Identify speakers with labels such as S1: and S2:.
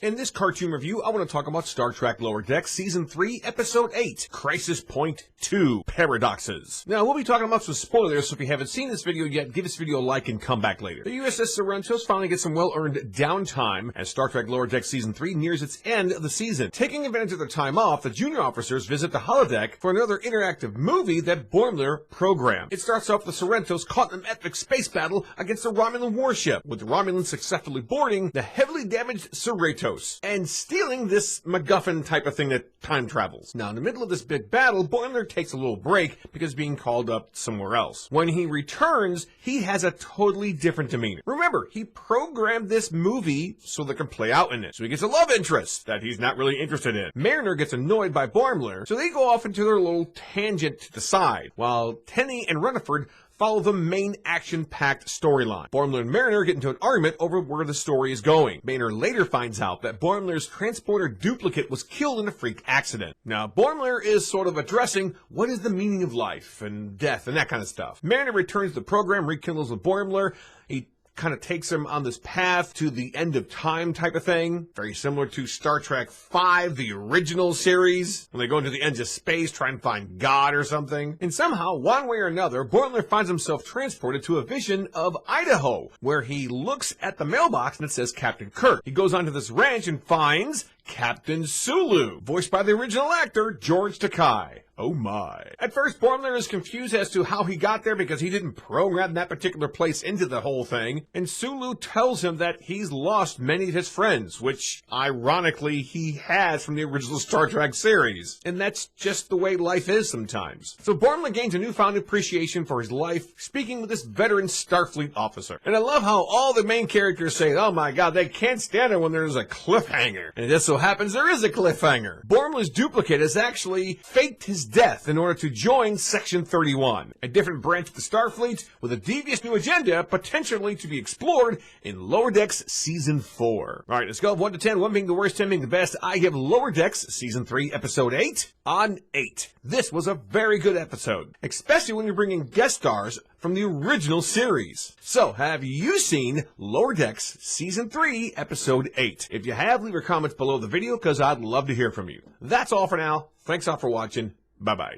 S1: In this cartoon review, I want to talk about Star Trek Lower Decks Season 3, Episode 8, Crisis Point 2, Paradoxes. Now, we'll be talking about some spoilers, so if you haven't seen this video yet, give this video a like and come back later. The USS Sorrento's finally gets some well-earned downtime as Star Trek Lower Decks Season 3 nears its end of the season. Taking advantage of their time off, the junior officers visit the holodeck for another interactive movie that Boimler programmed. It starts off with the Sorrentos caught in an epic space battle against a Romulan warship, with the Romulans successfully boarding the heavily damaged Cerritos and stealing this MacGuffin type of thing that time travels. Now, in the middle of this big battle, Boimler takes a little break because being called up somewhere else. When he returns, he has a totally different demeanor. Remember, he programmed this movie so they can play out in it. So he gets a love interest that he's not really interested in. Mariner gets annoyed by Boimler, so they go off into their little tangent to the side, while Tenny and Rutherford follow the main action-packed storyline. Boimler and Mariner get into an argument over where the story is going. Mariner later finds out that Boimler's transporter duplicate was killed in a freak accident. Now, Boimler is sort of addressing what is the meaning of life and death and that kind of stuff. Mariner returns to the program, rekindles with Boimler. He kind of takes him on this path to the end of time type of thing. Very similar to Star Trek V, the original series, when they go into the ends of space, try and find God or something. And somehow, one way or another, Boimler finds himself transported to a vision of Idaho, where he looks at the mailbox and it says Captain Kirk. He goes onto this ranch and finds Captain Sulu, voiced by the original actor, George Takei. Oh my. At first, Boimler is confused as to how he got there because he didn't program that particular place into the whole thing, and Sulu tells him that he's lost many of his friends, which, ironically, he has from the original Star Trek series. And that's just the way life is sometimes. So Boimler gains a newfound appreciation for his life, speaking with this veteran Starfleet officer. And I love how all the main characters say, oh my god, they can't stand it when there's a cliffhanger. And it just so happens there is a cliffhanger. Boimler's duplicate has actually faked his death in order to join Section 31, a different branch of the Starfleet with a devious new agenda potentially to be explored in Lower Decks Season 4. Alright, let's go 1 to 10, 1 being the worst, 10 being the best. I give Lower Decks Season 3, Episode 8 on 8. This was a very good episode, especially when you're bringing guest stars from the original series. So, have you seen Lower Decks Season 3, Episode 8? If you have, leave your comments below the video because I'd love to hear from you. That's all for now. Thanks all for watching. Bye-bye.